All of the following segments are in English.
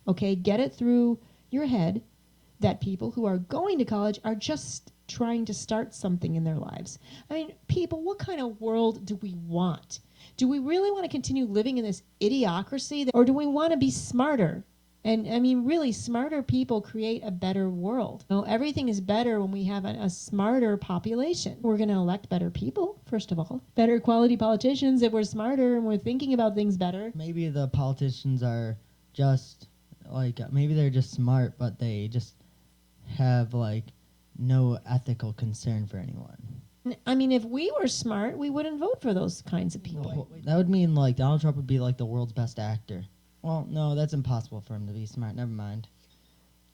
Okay, get it through your head that people who are going to college are just trying to start something in their lives. I mean, people, what kind of world do we want? Do we really want to continue living in this idiocracy, or do we want to be smarter? And I mean, really, smarter people create a better world. You know, everything is better when we have a smarter population. We're going to elect better people, first of all. Better quality politicians if we're smarter and we're thinking about things better. Maybe the politicians are just, like, maybe they're just smart, but they just have, like, no ethical concern for anyone. I mean, if we were smart, we wouldn't vote for those kinds of people. That would mean, like, Donald Trump would be, like, the world's best actor. Well, no, that's impossible for him to be smart. Never mind.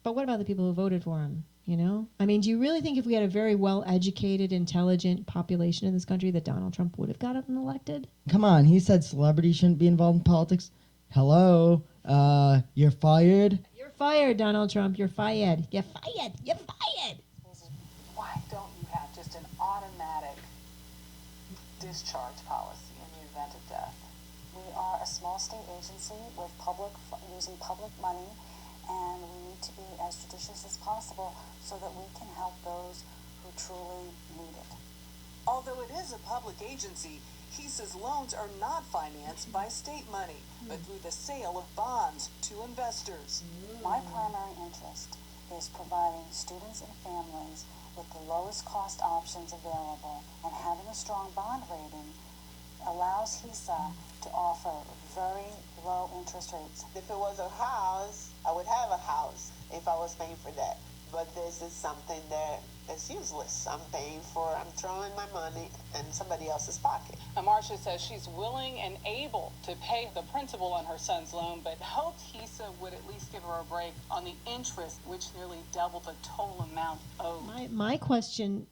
But what about the people who voted for him, you know? I mean, do you really think if we had a very well-educated, intelligent population in this country that Donald Trump would have gotten elected? Come on, he said celebrities shouldn't be involved in politics. Hello? You're fired? You're fired, Donald Trump. You're fired. You're fired. You're fired. Why don't you have just an automatic discharge policy in the event of death? We are a small state agency with using public money, and we need to be as judicious as possible so that we can help those who truly need it. Although it is a public agency, HESAA's loans are not financed by state money, but through the sale of bonds to investors. My primary interest is providing students and families with the lowest cost options available, and having a strong bond rating allows HESAA to offer very low interest rates. If it was a house, I would have a house if I was paying for that. But this is something that is useless. I'm throwing my money in somebody else's pocket. And Marcia says she's willing and able to pay the principal on her son's loan, but hoped HESAA would at least give her a break on the interest, which nearly doubled the total amount owed. My question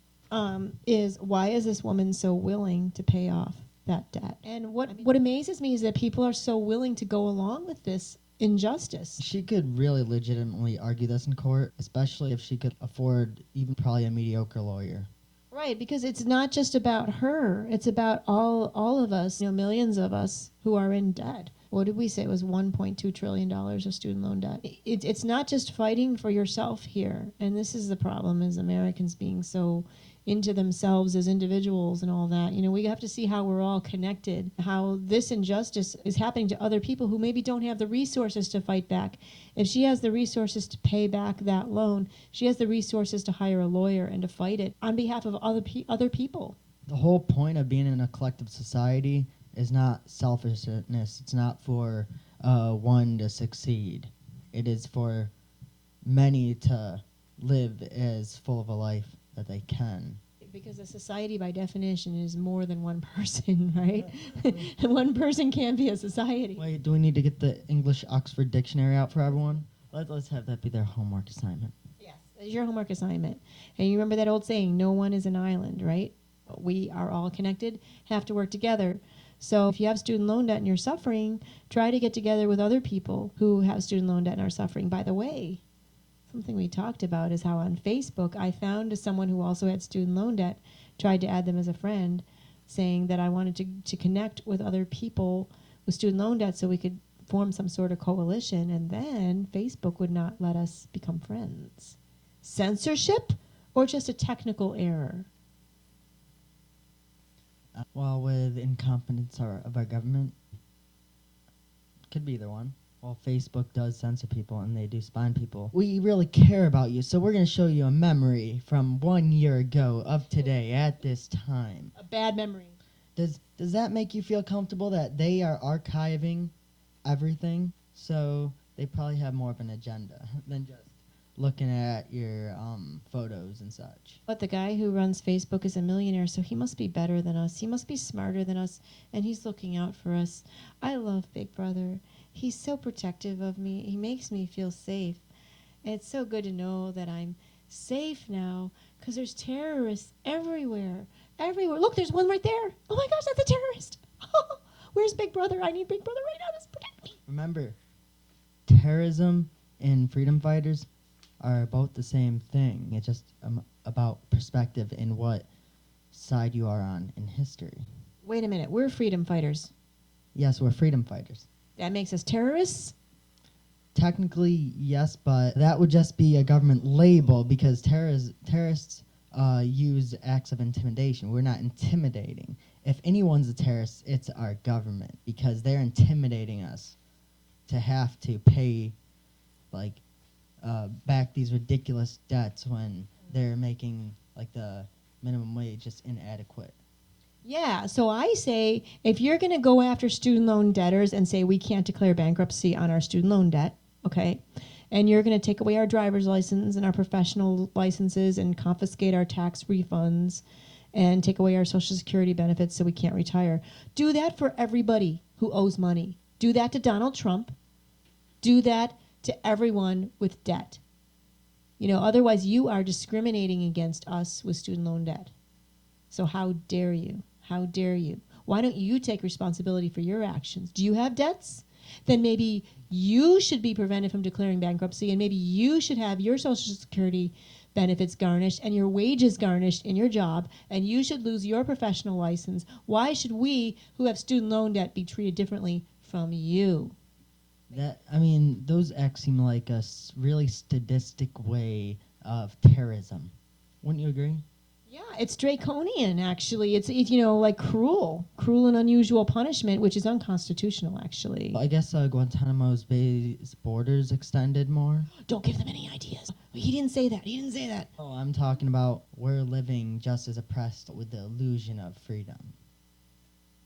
is, why is this woman so willing to pay off that debt? And what amazes me is that people are so willing to go along with this injustice. She could really legitimately argue this in court, especially if she could afford even probably a mediocre lawyer. Right, because it's not just about her. It's about all of us, millions of us who are in debt. What did we say? It was $1.2 trillion of student loan debt. It's not just fighting for yourself here. And this is the problem, is Americans being so into themselves as individuals and all that. We have to see how we're all connected, how this injustice is happening to other people who maybe don't have the resources to fight back. If she has the resources to pay back that loan, she has the resources to hire a lawyer and to fight it on behalf of other people. The whole point of being in a collective society is not selfishness. It's not for one to succeed. It is for many to live as full of a life that they can. Because a society, by definition, is more than one person, right? And one person can't be a society. Wait, do we need to get the English Oxford Dictionary out for everyone? Let's have that be their homework assignment. Yes, it's your homework assignment. And you remember that old saying, no one is an island, right? We are all connected, have to work together. So if you have student loan debt and you're suffering, try to get together with other people who have student loan debt and are suffering. By the way, something we talked about is how on Facebook I found someone who also had student loan debt, tried to add them as a friend, saying that I wanted to connect with other people with student loan debt so we could form some sort of coalition, and then Facebook would not let us become friends. Censorship or just a technical error? Well, with incompetence of our government, could be either one. Well, Facebook does censor people and they do spy on people. We really care about you, so we're going to show you a memory from 1 year ago of today at this time. A bad memory. Does that make you feel comfortable that they are archiving everything? So they probably have more of an agenda than just looking at your photos and such. But the guy who runs Facebook is a millionaire, so he must be better than us. He must be smarter than us, and he's looking out for us. I love Big Brother. He's so protective of me. He makes me feel safe. And it's so good to know that I'm safe now, because there's terrorists everywhere. Everywhere. Look, there's one right there. Oh my gosh, that's a terrorist. Where's Big Brother? I need Big Brother right now to protect me. Remember, terrorism and freedom fighters are both the same thing. It's just about perspective and what side you are on in history. Wait a minute. We're freedom fighters. Yes, we're freedom fighters. That makes us terrorists? Technically, yes, but that would just be a government label because terrorists use acts of intimidation. We're not intimidating. If anyone's a terrorist, it's our government because they're intimidating us to have to pay, like, back these ridiculous debts when they're making, like, the minimum wage just inadequate. Yeah, so I say if you're going to go after student loan debtors and say we can't declare bankruptcy on our student loan debt, okay, and you're going to take away our driver's license and our professional licenses and confiscate our tax refunds and take away our Social Security benefits so we can't retire, do that for everybody who owes money. Do that to Donald Trump. Do that to everyone with debt. You know, otherwise you are discriminating against us with student loan debt. So how dare you? How dare you? Why don't you take responsibility for your actions? Do you have debts? Then maybe you should be prevented from declaring bankruptcy, and maybe you should have your Social Security benefits garnished and your wages garnished in your job, and you should lose your professional license. Why should we, who have student loan debt, be treated differently from you? Those acts seem like a really sadistic way of terrorism. Wouldn't you agree? Yeah, it's draconian, actually. It's like cruel and unusual punishment, which is unconstitutional, actually. I guess Guantanamo's Bay's borders extended more. Don't give them any ideas. He didn't say that. Oh, I'm talking about we're living just as oppressed with the illusion of freedom.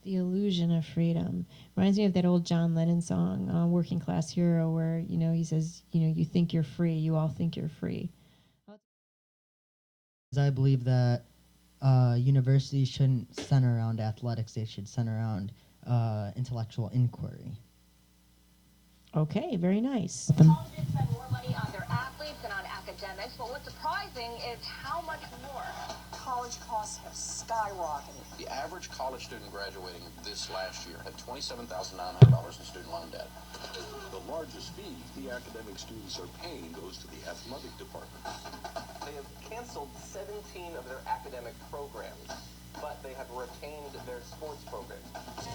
The illusion of freedom. Reminds me of that old John Lennon song, Working Class Hero, where, he says, you think you're free, you all think you're free. I believe that universities shouldn't center around athletics. They should center around intellectual inquiry. Okay, very nice. Colleges spend more money on their athletes than on academics, but what's surprising is how much more. College costs have skyrocketed. The average college student graduating this last year had $27,900 in student loan debt. The largest fee the academic students are paying goes to the athletic department. They have canceled 17 of their academic programs, but they have retained their sports programs.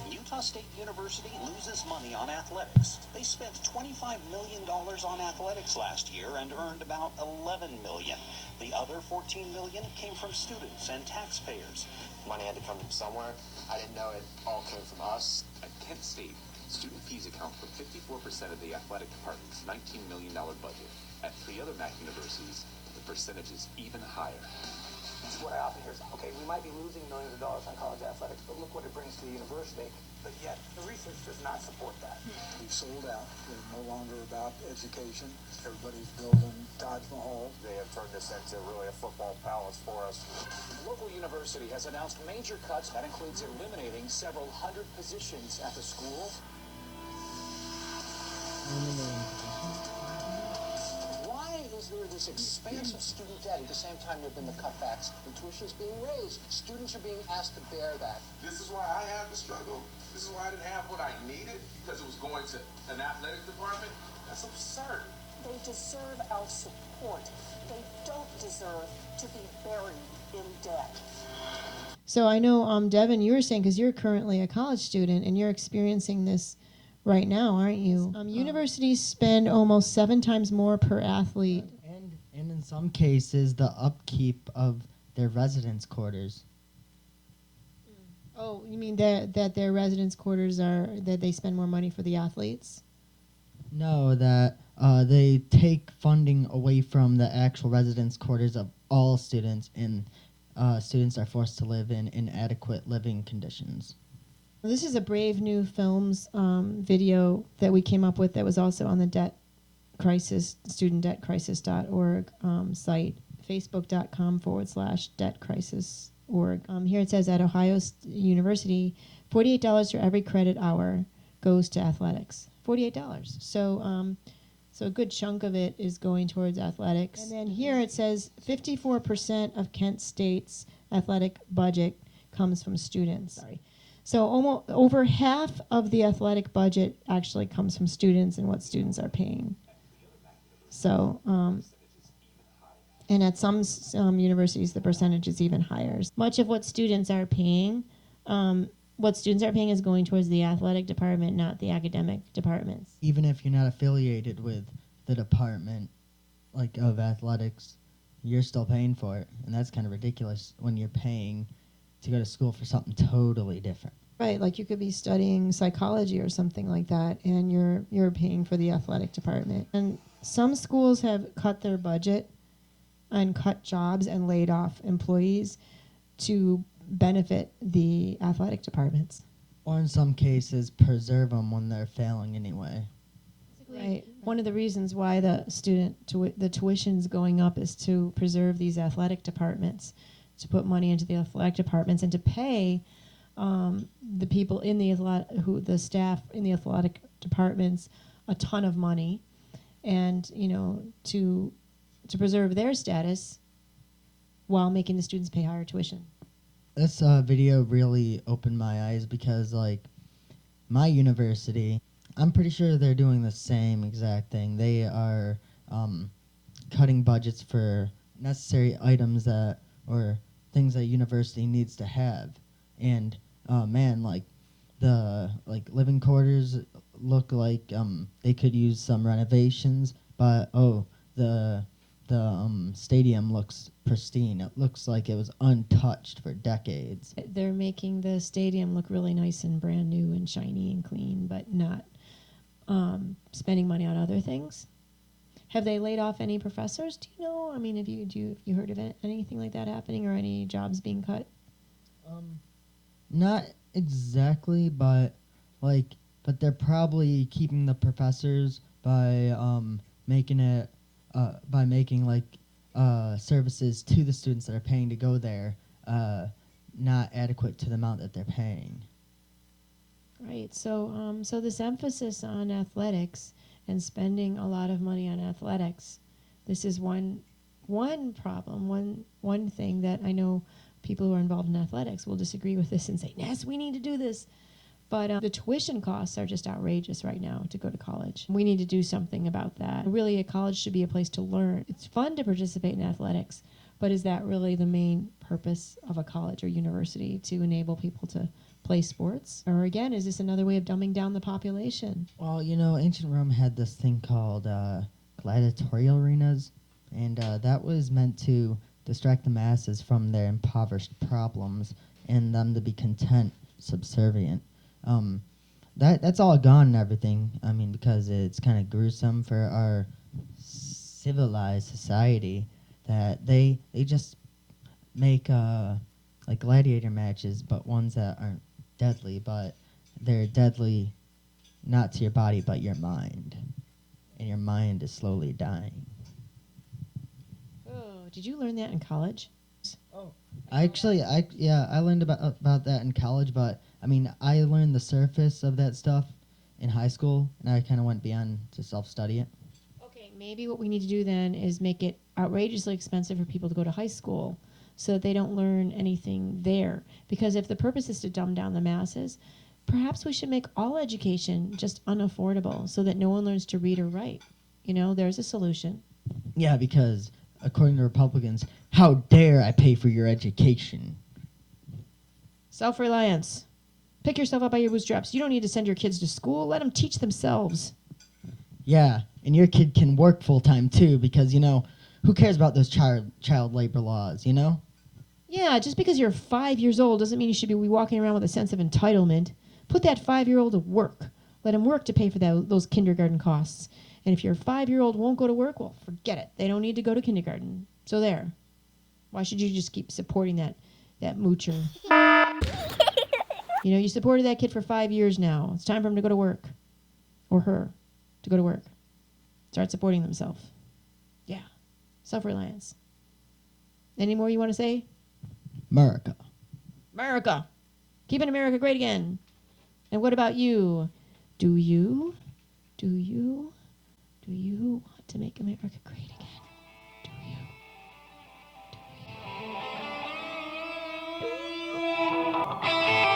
Utah State University loses money on athletics. They spent $25 million on athletics last year and earned about $11 million. The other $14 million came from students and taxpayers. Money had to come from somewhere. I didn't know it all came from us. At Kent State, student fees account for 54% of the athletic department's $19 million budget. At 3 other MAC universities, the percentage is even higher. This is what I often hear. Okay, we might be losing millions of dollars on college athletics, but look what it brings to the university. But yet, the research does not support that. We've sold out. We're no longer about education. Everybody's building Taj Mahal. They have turned this into really a football palace for us. The local university has announced major cuts. That includes eliminating several hundred positions at the school. Why is there this expansive student debt at the same time there have been the cutbacks? The tuition is being raised. Students are being asked to bear that. This is why I had to struggle. This is why I didn't have what I needed, because it was going to an athletic department. That's absurd. They deserve our support. They don't deserve to be buried in debt. So I know, Devin, you were saying, because you're currently a college student and you're experiencing this right now, aren't you? Universities spend almost 7 times more per athlete. And in some cases, the upkeep of their residence quarters. Oh, you mean that their residence quarters that they spend more money for the athletes? No, that they take funding away from the actual residence quarters of all students, and students are forced to live in inadequate living conditions. This is a Brave New Films video that we came up with that was also on the debt crisis, studentdebtcrisis.org site, facebook.com/debtcrisis.org. Here it says at Ohio University, $48 for every credit hour goes to athletics. $48. So a good chunk of it is going towards athletics. And then here it says 54% of Kent State's athletic budget comes from students. Sorry. So almost over half of the athletic budget actually comes from students and what students are paying. So, and at some universities, the percentage is even higher. Much of what students are paying what students are paying is going towards the athletic department, not the academic departments. Even if you're not affiliated with the department like of athletics, you're still paying for it, and that's kind of ridiculous when you're paying to go to school for something totally different. Right, like you could be studying psychology or something like that, and you're paying for the athletic department. And some schools have cut their budget and cut jobs and laid off employees to benefit the athletic departments. Or in some cases, preserve them when they're failing anyway. Right. One of the reasons why the tuition's going up is to preserve these athletic departments, to put money into the athletic departments, and to pay the people in the staff in the athletic departments a ton of money, and to preserve their status while making the students pay higher tuition. This video really opened my eyes because, like, my university, I'm pretty sure they're doing the same exact thing. They are cutting budgets for necessary items or things that university needs to have. And man, like the living quarters look like they could use some renovations, but the stadium looks pristine. It looks like it was untouched for decades. They're making the stadium look really nice and brand new and shiny and clean, but not spending money on other things. Have they laid off any professors? Do you know? I mean, have you heard of anything like that happening, or any jobs being cut? Not exactly, but they're probably keeping the professors by making services to the students that are paying to go there not adequate to the amount that they're paying. Right. So this emphasis on athletics and spending a lot of money on athletics, this is one problem, one thing that I know people who are involved in athletics will disagree with this and say, yes, we need to do this. But the tuition costs are just outrageous right now to go to college. We need to do something about that. Really, a college should be a place to learn. It's fun to participate in athletics, but is that really the main purpose of a college or university, to enable people to play sports? Or again, is this another way of dumbing down the population? Well, ancient Rome had this thing called gladiatorial arenas, and that was meant to distract the masses from their impoverished problems and them to be content, subservient. That's all gone and everything. I mean, because it's kind of gruesome for our civilized society that they just make like gladiator matches, but ones that aren't deadly, but they're deadly not to your body but your mind, and your mind is slowly dying. Oh, did you learn that in college? Oh, I learned about that in college, but I mean, I learned the surface of that stuff in high school, and I kind of went beyond to self-study it. Okay, maybe what we need to do then is make it outrageously expensive for people to go to high school so that they don't learn anything there. Because if the purpose is to dumb down the masses, perhaps we should make all education just unaffordable so that no one learns to read or write. There's a solution. Yeah, because according to Republicans, how dare I pay for your education? Self-reliance. Pick yourself up by your bootstraps. You don't need to send your kids to school. Let them teach themselves. Yeah, and your kid can work full-time too, because, who cares about those child labor laws, Yeah, just because you're 5 years old doesn't mean you should be walking around with a sense of entitlement. Put that 5-year-old to work. Let him work to pay for those kindergarten costs. And if your 5-year-old won't go to work, well, forget it. They don't need to go to kindergarten. So there. Why should you just keep supporting that moocher? You supported that kid for 5 years now. It's time for him to go to work. Or her to go to work. Start supporting themselves. Yeah. Self-reliance. Any more you want to say? Merica. Merica. Keeping America great again. And what about you? Do you want to make America great again? Do you?